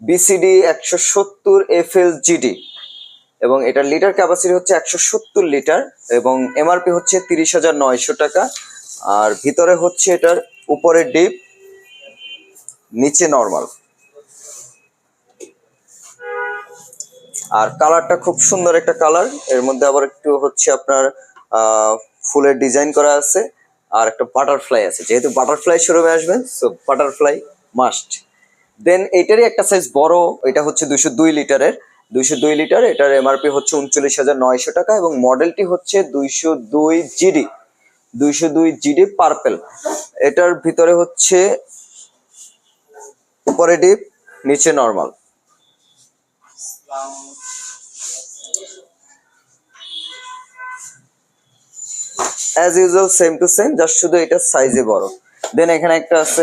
BCD 170 FLGD এবং এটার litre capacity হচ্ছে 170 লিটার এবং এমআরপি হচ্ছে 30,900 টাকা। আর ভিতরে হচ্ছে এটার উপরে ডিপ, নিচে নর্মাল। আর কালারটা খুব সুন্দর একটা কালার, এর মধ্যে আবার একটু হচ্ছে আপনার ফুলের ডিজাইন করা আছে আর একটা বাটারফ্লাই আছে, যেহেতু বাটারফ্লাই শোরুমে আসবেন সো বাটারফ্লাই মাস্ট। দেন এটারই একটা সাইজ বড়, এটা হচ্ছে 202 লিটারের। 202 লিটার, এটার এমআরপি হচ্ছে 39,900 টাকা এবং মডেলটি হচ্ছে 202 GD। 202 GD purple. এটার ভিতরে হচ্ছে উপরে ডিপ, নিচে normal. As usual same to same, just শুধু এটা সাইজে বড়। দেন এখানে একটা আছে